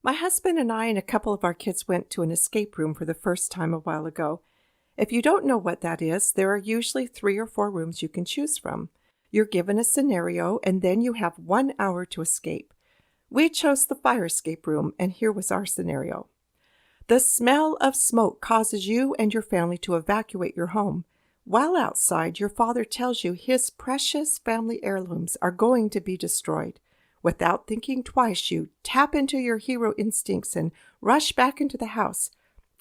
My husband and I and a couple of our kids went to an escape room for the first time a while ago. If you don't know what that is, there are usually 3 or 4 rooms you can choose from. You're given a scenario, and then you have 1 hour to escape. We chose the fire escape room, and here was our scenario. The smell of smoke causes you and your family to evacuate your home. While outside, your father tells you his precious family heirlooms are going to be destroyed. Without thinking twice, you tap into your hero instincts and rush back into the house.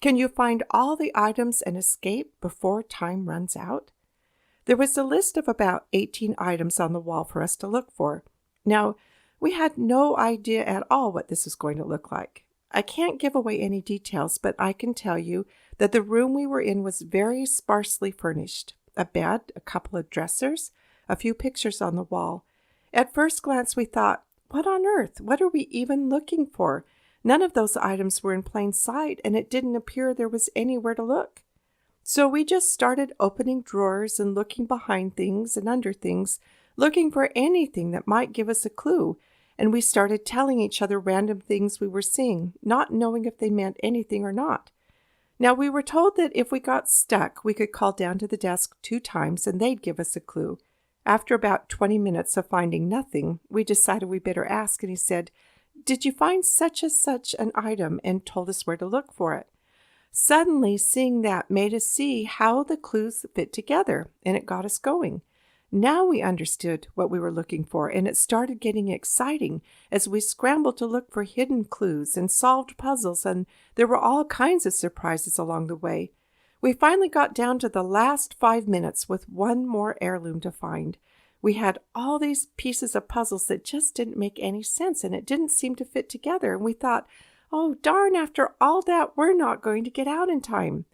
Can you find all the items and escape before time runs out? There was a list of about 18 items on the wall for us to look for. Now, we had no idea at all what this was going to look like. I can't give away any details, but I can tell you that the room we were in was very sparsely furnished. A bed, a couple of dressers, a few pictures on the wall. At first glance, we thought, what on earth? What are we even looking for? None of those items were in plain sight, and it didn't appear there was anywhere to look. So we just started opening drawers and looking behind things and under things, looking for anything that might give us a clue, and we started telling each other random things we were seeing, not knowing if they meant anything or not. Now, we were told that if we got stuck, we could call down to the desk 2 times and they'd give us a clue. After about 20 minutes of finding nothing, we decided we better ask, and he said, "Did you find such and such an item?" and told us where to look for it. Suddenly, seeing that made us see how the clues fit together, and it got us going. Now we understood what we were looking for, and it started getting exciting as we scrambled to look for hidden clues and solved puzzles, and there were all kinds of surprises along the way. We finally got down to the last 5 minutes with one more heirloom to find. We had all these pieces of puzzles that just didn't make any sense, and it didn't seem to fit together, and we thought, oh, darn, after all that, we're not going to get out in time.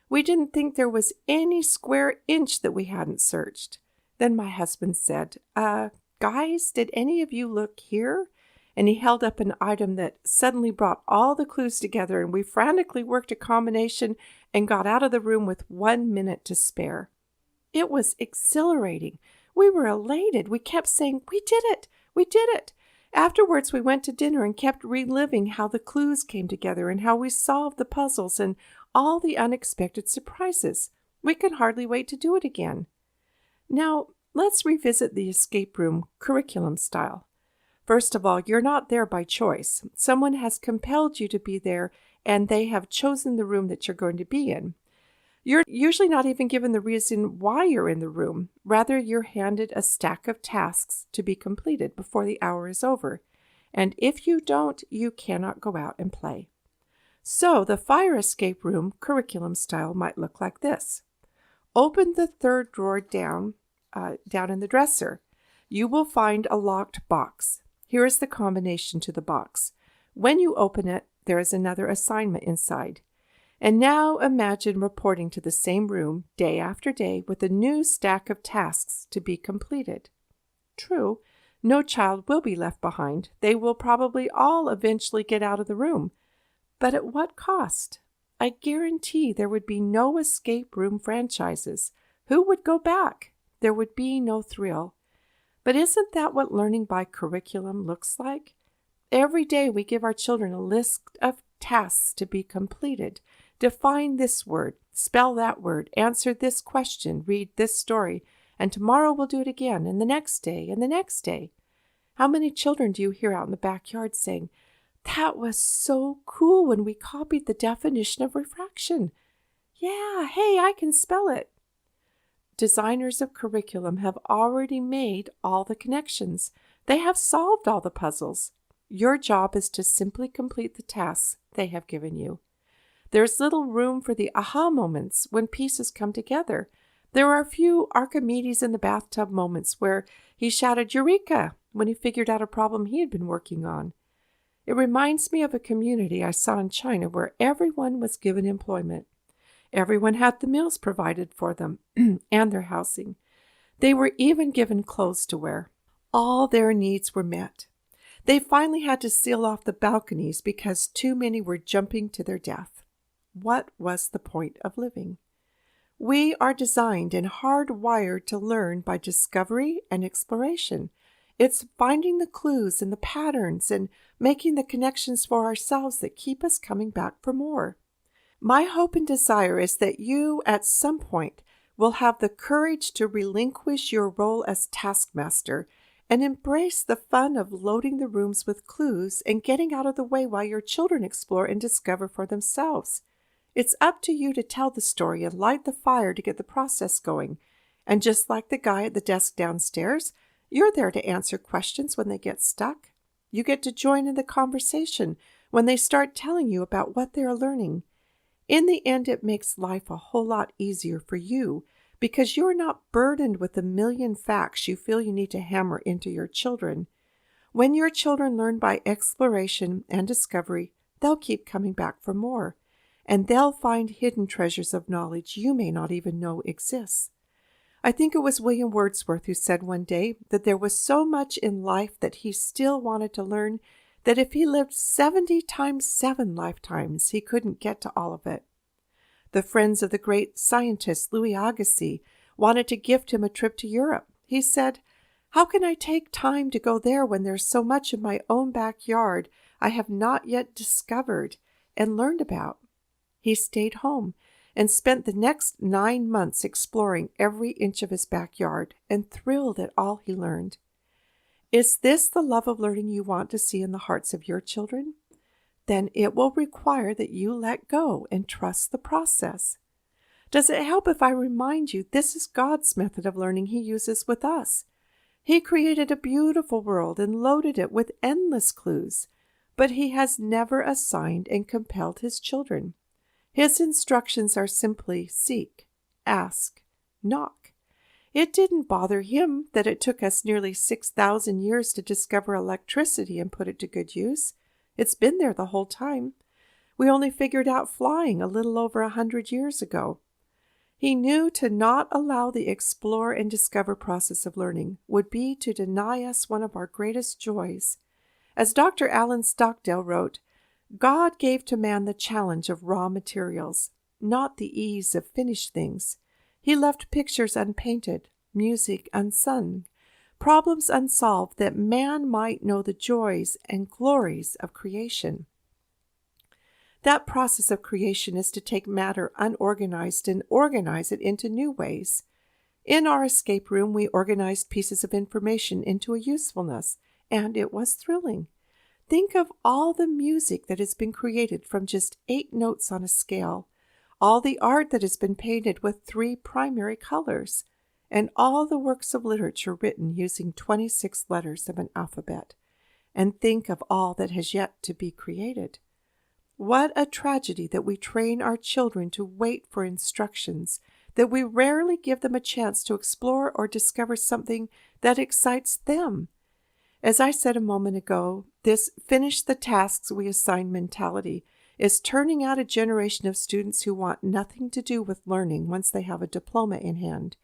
We didn't think there was any square inch that we hadn't searched. Then my husband said, guys, did any of you look here? And he held up an item that suddenly brought all the clues together, and we frantically worked a combination and got out of the room with 1 minute to spare. It was exhilarating. We were elated. We kept saying, we did it! We did it! Afterwards, we went to dinner and kept reliving how the clues came together and how we solved the puzzles and all the unexpected surprises. We could hardly wait to do it again. Now, let's revisit the escape room curriculum style. First of all, you're not there by choice. Someone has compelled you to be there, and they have chosen the room that you're going to be in. You're usually not even given the reason why you're in the room. Rather, you're handed a stack of tasks to be completed before the hour is over. And if you don't, you cannot go out and play. So the fire escape room curriculum style might look like this. Open the 3rd drawer down in the dresser. You will find a locked box. Here is the combination to the box. When you open it, there is another assignment inside. And now imagine reporting to the same room day after day with a new stack of tasks to be completed. True, no child will be left behind. They will probably all eventually get out of the room. But at what cost? I guarantee there would be no escape room franchises. Who would go back? There would be no thrill. But isn't that what learning by curriculum looks like? Every day we give our children a list of tasks to be completed. Define this word, spell that word, answer this question, read this story, and tomorrow we'll do it again, and the next day, and the next day. How many children do you hear out in the backyard saying, "That was so cool when we copied the definition of refraction. Yeah, hey, I can spell it." Designers of curriculum have already made all the connections. They have solved all the puzzles. Your job is to simply complete the tasks they have given you. There's little room for the aha moments when pieces come together. There are a few Archimedes in the bathtub moments where he shouted "Eureka!" when he figured out a problem he had been working on. It reminds me of a community I saw in China where everyone was given employment. Everyone had the meals provided for them and their housing. They were even given clothes to wear. All their needs were met. They finally had to seal off the balconies because too many were jumping to their death. What was the point of living? We are designed and hardwired to learn by discovery and exploration. It's finding the clues and the patterns and making the connections for ourselves that keep us coming back for more. My hope and desire is that you, at some point, will have the courage to relinquish your role as taskmaster and embrace the fun of loading the rooms with clues and getting out of the way while your children explore and discover for themselves. It's up to you to tell the story and light the fire to get the process going. And just like the guy at the desk downstairs, you're there to answer questions when they get stuck. You get to join in the conversation when they start telling you about what they are learning. In the end, it makes life a whole lot easier for you because you're not burdened with a million facts you feel you need to hammer into your children. When your children learn by exploration and discovery, they'll keep coming back for more, and they'll find hidden treasures of knowledge you may not even know exists. I think it was William Wordsworth who said one day that there was so much in life that he still wanted to learn that if he lived 70 times 7 lifetimes, he couldn't get to all of it. The friends of the great scientist Louis Agassiz wanted to gift him a trip to Europe. He said, "How can I take time to go there when there's so much in my own backyard I have not yet discovered and learned about?" He stayed home and spent the next 9 months exploring every inch of his backyard and thrilled at all he learned. Is this the love of learning you want to see in the hearts of your children? Then it will require that you let go and trust the process. Does it help if I remind you this is God's method of learning He uses with us? He created a beautiful world and loaded it with endless clues, but He has never assigned and compelled His children. His instructions are simply seek, ask, knock. It didn't bother Him that it took us nearly 6,000 years to discover electricity and put it to good use. It's been there the whole time. We only figured out flying a little over 100 years ago. He knew to not allow the explore and discover process of learning would be to deny us one of our greatest joys. As Dr. Alan Stockdale wrote, God gave to man the challenge of raw materials, not the ease of finished things. He left pictures unpainted, music unsung, problems unsolved, that man might know the joys and glories of creation. That process of creation is to take matter unorganized and organize it into new ways. In our escape room, we organized pieces of information into a usefulness, and it was thrilling. Think of all the music that has been created from just 8 notes on a scale, all the art that has been painted with 3 primary colors, and all the works of literature written using 26 letters of an alphabet. And think of all that has yet to be created. What a tragedy that we train our children to wait for instructions, that we rarely give them a chance to explore or discover something that excites them. As I said a moment ago, this finish the tasks we assign mentality is turning out a generation of students who want nothing to do with learning once they have a diploma in hand.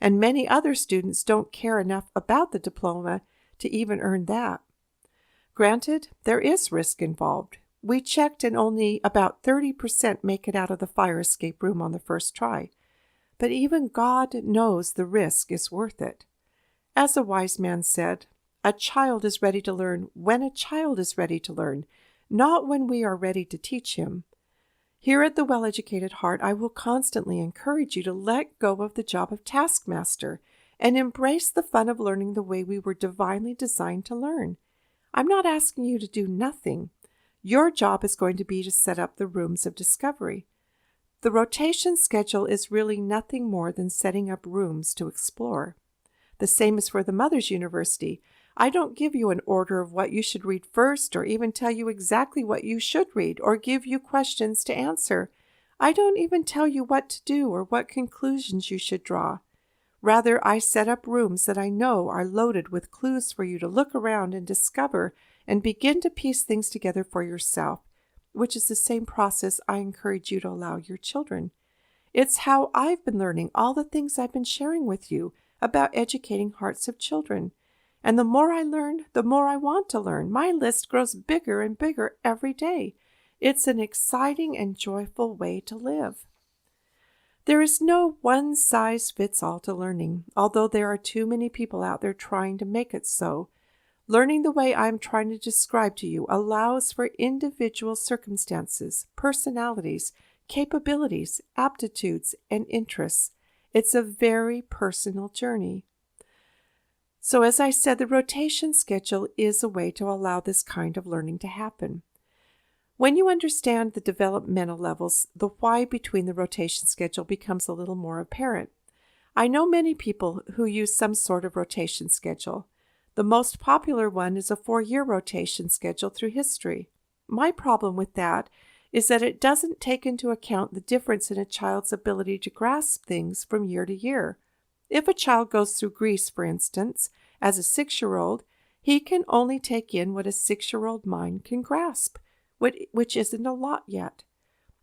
And many other students don't care enough about the diploma to even earn that. Granted, there is risk involved. We checked and only about 30% make it out of the fire escape room on the first try. But even God knows the risk is worth it. As a wise man said, a child is ready to learn when a child is ready to learn, not when we are ready to teach him. Here at the Well-Educated Heart, I will constantly encourage you to let go of the job of taskmaster and embrace the fun of learning the way we were divinely designed to learn. I'm not asking you to do nothing. Your job is going to be to set up the rooms of discovery. The rotation schedule is really nothing more than setting up rooms to explore. The same is for the Mother's University. I don't give you an order of what you should read first or even tell you exactly what you should read or give you questions to answer. I don't even tell you what to do or what conclusions you should draw. Rather, I set up rooms that I know are loaded with clues for you to look around and discover and begin to piece things together for yourself, which is the same process I encourage you to allow your children. It's how I've been learning all the things I've been sharing with you about educating hearts of children. And the more I learn, the more I want to learn. My list grows bigger and bigger every day. It's an exciting and joyful way to live. There is no one-size-fits-all to learning, although there are too many people out there trying to make it so. Learning the way I'm trying to describe to you allows for individual circumstances, personalities, capabilities, aptitudes, and interests. It's a very personal journey. So as I said, the rotation schedule is a way to allow this kind of learning to happen. When you understand the developmental levels, the why between the rotation schedule becomes a little more apparent. I know many people who use some sort of rotation schedule. The most popular one is a 4-year rotation schedule through history. My problem with that is that it doesn't take into account the difference in a child's ability to grasp things from year to year. If a child goes through Greece, for instance, as a 6-year-old, he can only take in what a 6-year-old mind can grasp, which isn't a lot yet.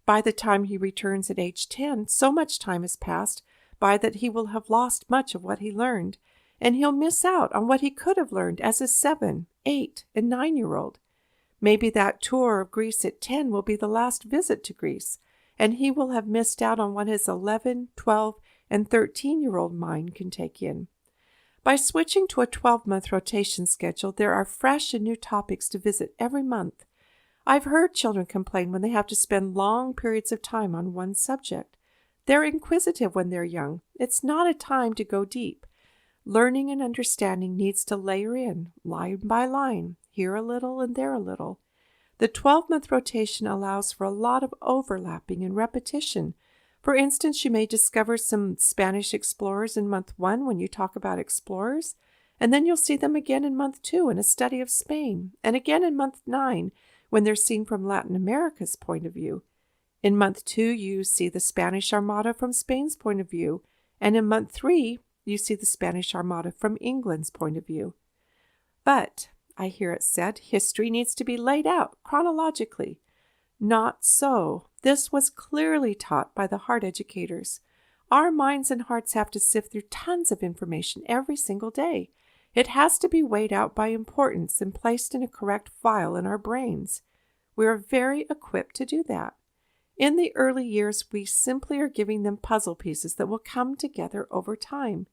By the time he returns at age 10, so much time has passed by that he will have lost much of what he learned, and he'll miss out on what he could have learned as a 7, 8, and 9-year-old. Maybe that tour of Greece at 10 will be the last visit to Greece, and he will have missed out on what his 11, 12, and 13-year-old mind can take in. By switching to a 12-month rotation schedule, there are fresh and new topics to visit every month. I've heard children complain when they have to spend long periods of time on one subject. They're inquisitive when they're young. It's not a time to go deep. Learning and understanding needs to layer in, line by line, here a little and there a little. The 12-month rotation allows for a lot of overlapping and repetition. For instance, you may discover some Spanish explorers in month 1 when you talk about explorers, and then you'll see them again in month 2 in a study of Spain, and again in month 9 when they're seen from Latin America's point of view. In month 2, you see the Spanish Armada from Spain's point of view, and in month 3, you see the Spanish Armada from England's point of view. But, I hear it said, history needs to be laid out chronologically. Not so. This was clearly taught by the heart educators. Our minds and hearts have to sift through tons of information every single day. It has to be weighed out by importance and placed in a correct file in our brains. We are very equipped to do that. In the early years, we simply are giving them puzzle pieces that will come together over time.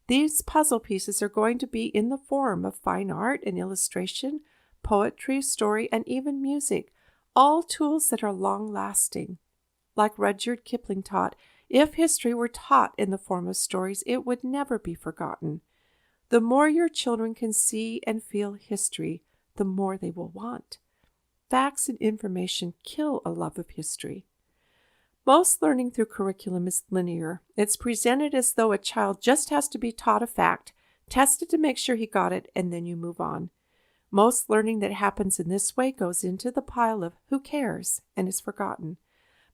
These puzzle pieces are going to be in the form of fine art and illustration, poetry, story, and even music, all tools that are long-lasting. Like Rudyard Kipling taught, if history were taught in the form of stories, it would never be forgotten. The more your children can see and feel history, the more they will want. Facts and information kill a love of history. Most learning through curriculum is linear. It's presented as though a child just has to be taught a fact, tested to make sure he got it, and then you move on. Most learning that happens in this way goes into the pile of who cares and is forgotten.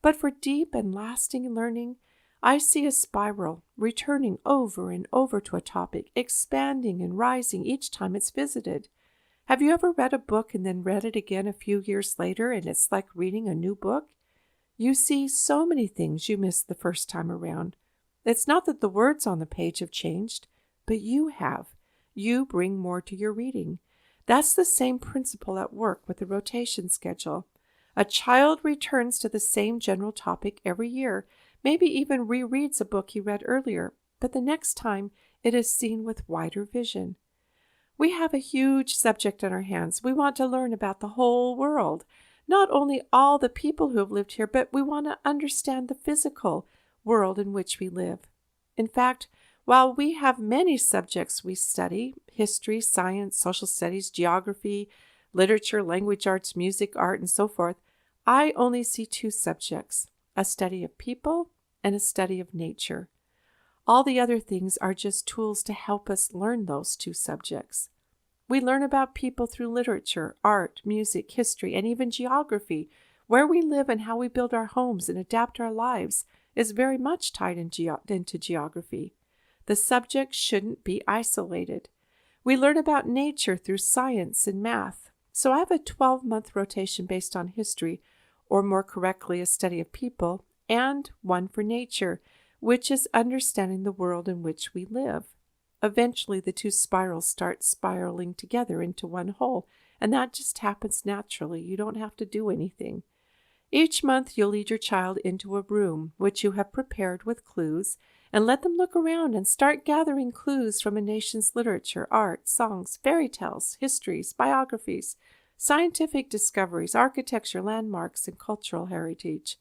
But for deep and lasting learning, I see a spiral, returning over and over to a topic, expanding and rising each time it's visited. Have you ever read a book and then read it again a few years later and it's like reading a new book? You see so many things you missed the first time around. It's not that the words on the page have changed, but you have. You bring more to your reading. That's the same principle at work with the rotation schedule. A child returns to the same general topic every year, maybe even rereads a book he read earlier, but the next time it is seen with wider vision. We have a huge subject on our hands. We want to learn about the whole world, not only all the people who have lived here, but we want to understand the physical world in which we live. In fact, while we have many subjects we study, history, science, social studies, geography, literature, language arts, music, art, and so forth, I only see 2 subjects, a study of people and a study of nature. All the other things are just tools to help us learn those 2 subjects. We learn about people through literature, art, music, history, and even geography. Where we live and how we build our homes and adapt our lives is very much tied into geography. The subject shouldn't be isolated. We learn about nature through science and math. So I have a 12-month rotation based on history, or more correctly, a study of people, and one for nature, which is understanding the world in which we live. Eventually, the 2 spirals start spiraling together into one whole, and that just happens naturally. You don't have to do anything. Each month you'll lead your child into a room which you have prepared with clues and let them look around and start gathering clues from a nation's literature, art, songs, fairy tales, histories, biographies, scientific discoveries, architecture, landmarks, and cultural heritage.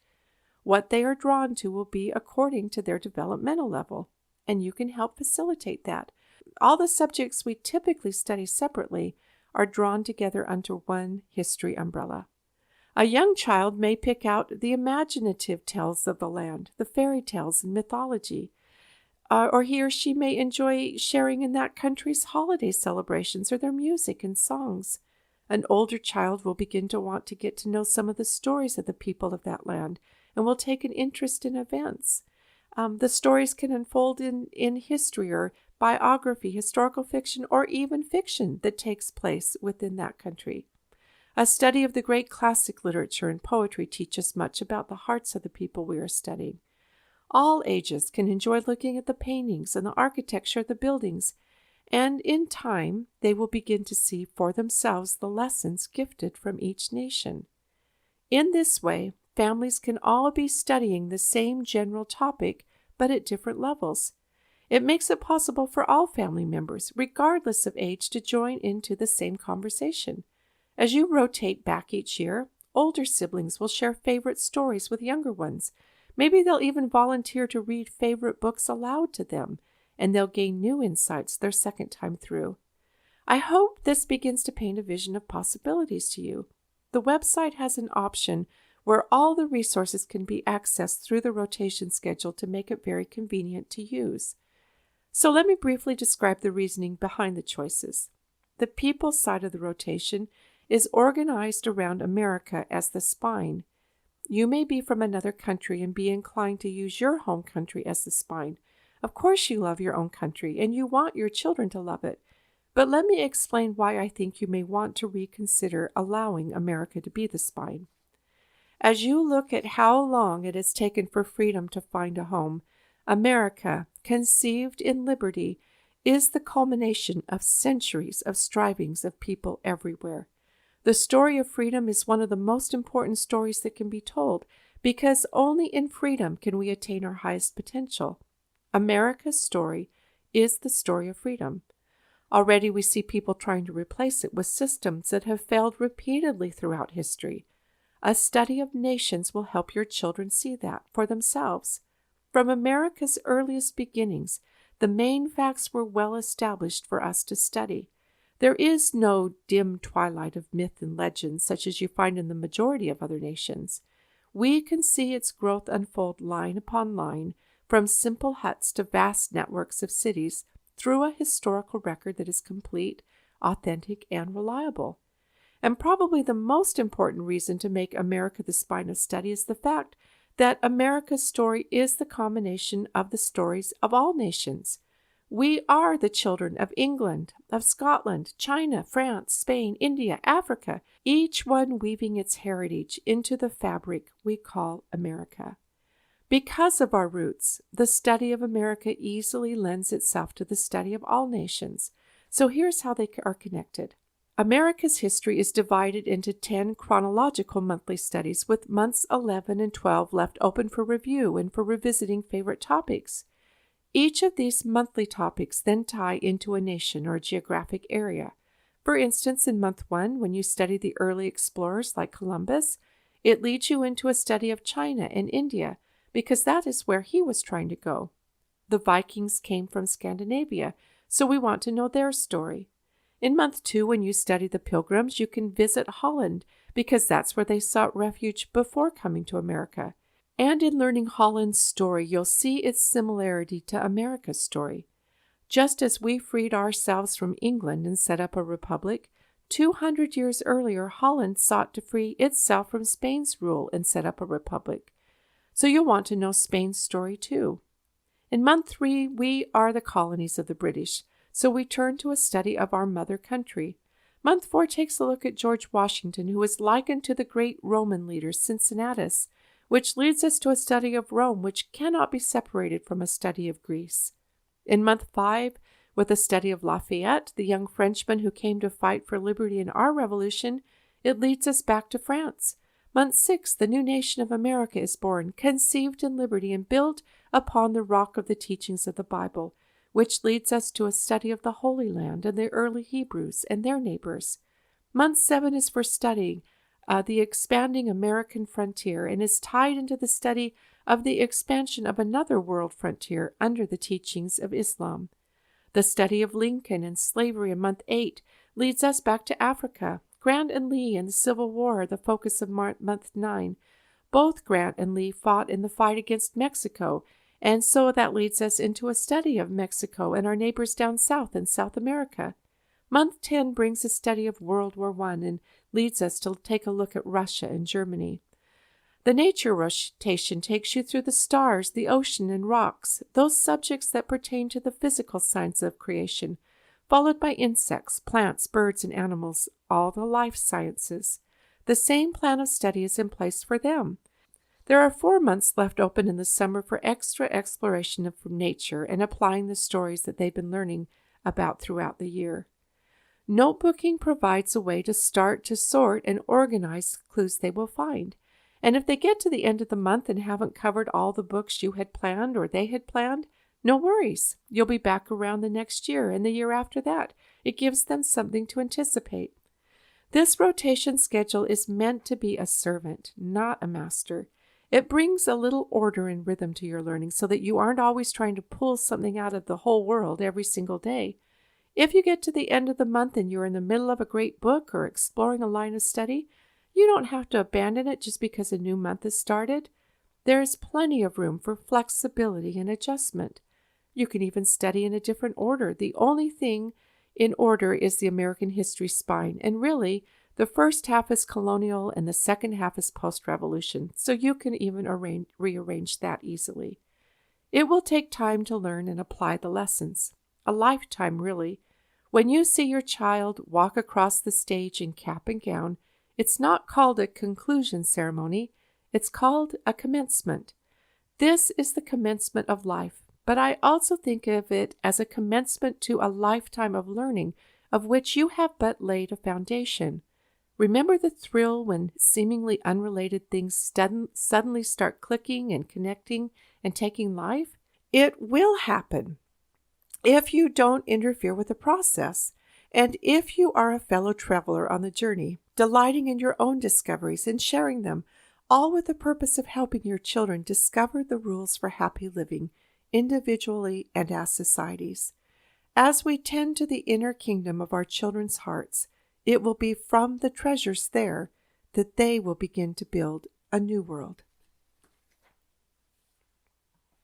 What they are drawn to will be according to their developmental level, and you can help facilitate that. All the subjects we typically study separately are drawn together under one history umbrella. A young child may pick out the imaginative tales of the land, the fairy tales and mythology, or he or she may enjoy sharing in that country's holiday celebrations or their music and songs. An older child will begin to want to get to know some of the stories of the people of that land and will take an interest in events. The stories can unfold in history or biography, historical fiction, or even fiction that takes place within that country. A study of the great classic literature and poetry teaches much about the hearts of the people we are studying. All ages can enjoy looking at the paintings and the architecture of the buildings, and in time they will begin to see for themselves the lessons gifted from each nation. In this way, families can all be studying the same general topic, but at different levels. It makes it possible for all family members, regardless of age, to join into the same conversation. As you rotate back each year, older siblings will share favorite stories with younger ones. Maybe they'll even volunteer to read favorite books aloud to them, and they'll gain new insights their second time through. I hope this begins to paint a vision of possibilities to you. The website has an option where all the resources can be accessed through the rotation schedule to make it very convenient to use. So let me briefly describe the reasoning behind the choices. The people side of the rotation is organized around America as the spine. You may be from another country and be inclined to use your home country as the spine. Of course you love your own country and you want your children to love it. But let me explain why I think you may want to reconsider allowing America to be the spine. As you look at how long it has taken for freedom to find a home, America, conceived in liberty, is the culmination of centuries of strivings of people everywhere. The story of freedom is one of the most important stories that can be told, because only in freedom can we attain our highest potential. America's story is the story of freedom. Already we see people trying to replace it with systems that have failed repeatedly throughout history. A study of nations will help your children see that for themselves. From America's earliest beginnings, the main facts were well established for us to study. There is no dim twilight of myth and legend such as you find in the majority of other nations. We can see its growth unfold line upon line, from simple huts to vast networks of cities, through a historical record that is complete, authentic, and reliable. And probably the most important reason to make America the spine of study is the fact that America's story is the combination of the stories of all nations. We are the children of England, of Scotland, China, France, Spain, India, Africa, each one weaving its heritage into the fabric we call America. Because of our roots, the study of America easily lends itself to the study of all nations. So here's how they are connected. America's history is divided into 10 chronological monthly studies, with months 11 and 12 left open for review and for revisiting favorite topics. Each of these monthly topics then tie into a nation or a geographic area. For instance, in month 1, when you study the early explorers like Columbus, it leads you into a study of China and India, because that is where he was trying to go. The Vikings came from Scandinavia, so we want to know their story. In month 2, when you study the Pilgrims, you can visit Holland, because that's where they sought refuge before coming to America. And in learning Holland's story, you'll see its similarity to America's story. Just as we freed ourselves from England and set up a republic, 200 years earlier, Holland sought to free itself from Spain's rule and set up a republic. So you'll want to know Spain's story too. In month 3, we are the colonies of the British, so we turn to a study of our mother country. Month 4 takes a look at George Washington, who is likened to the great Roman leader Cincinnatus, which leads us to a study of Rome, which cannot be separated from a study of Greece. In month 5, with a study of Lafayette, the young Frenchman who came to fight for liberty in our revolution, it leads us back to France. Month 6, the new nation of America is born, conceived in liberty and built upon the rock of the teachings of the Bible, which leads us to a study of the Holy Land and the early Hebrews and their neighbors. Month 7 is for studying the expanding American frontier and is tied into the study of the expansion of another world frontier under the teachings of Islam. The study of Lincoln and slavery in Month 8 leads us back to Africa. Grant and Lee and the Civil War are the focus of Month 9. Both Grant and Lee fought in the fight against Mexico, and so that leads us into a study of Mexico and our neighbors down south in South America. Month 10 brings a study of World War I and leads us to take a look at Russia and Germany. The nature rotation takes you through the stars, the ocean, and rocks, those subjects that pertain to the physical science of creation, followed by insects, plants, birds, and animals, all the life sciences. The same plan of study is in place for them. There are 4 months left open in the summer for extra exploration of nature and applying the stories that they've been learning about throughout the year. Notebooking provides a way to start to sort and organize clues they will find. And if they get to the end of the month and haven't covered all the books you had planned or they had planned, no worries. You'll be back around the next year and the year after that. It gives them something to anticipate. This rotation schedule is meant to be a servant, not a master. It brings a little order and rhythm to your learning so that you aren't always trying to pull something out of the whole world every single day. If you get to the end of the month and you're in the middle of a great book or exploring a line of study, you don't have to abandon it just because a new month has started. There is plenty of room for flexibility and adjustment. You can even study in a different order. The only thing in order is the American history spine, and really, the first half is colonial and the second half is post-revolution, so you can even rearrange that easily. It will take time to learn and apply the lessons. A lifetime, really. When you see your child walk across the stage in cap and gown, it's not called a conclusion ceremony. It's called a commencement. This is the commencement of life, but I also think of it as a commencement to a lifetime of learning, of which you have but laid a foundation. Remember the thrill when seemingly unrelated things suddenly start clicking and connecting and taking life? It will happen if you don't interfere with the process, and if you are a fellow traveler on the journey, delighting in your own discoveries and sharing them, all with the purpose of helping your children discover the rules for happy living, individually and as societies. As we tend to the inner kingdom of our children's hearts, it will be from the treasures there that they will begin to build a new world.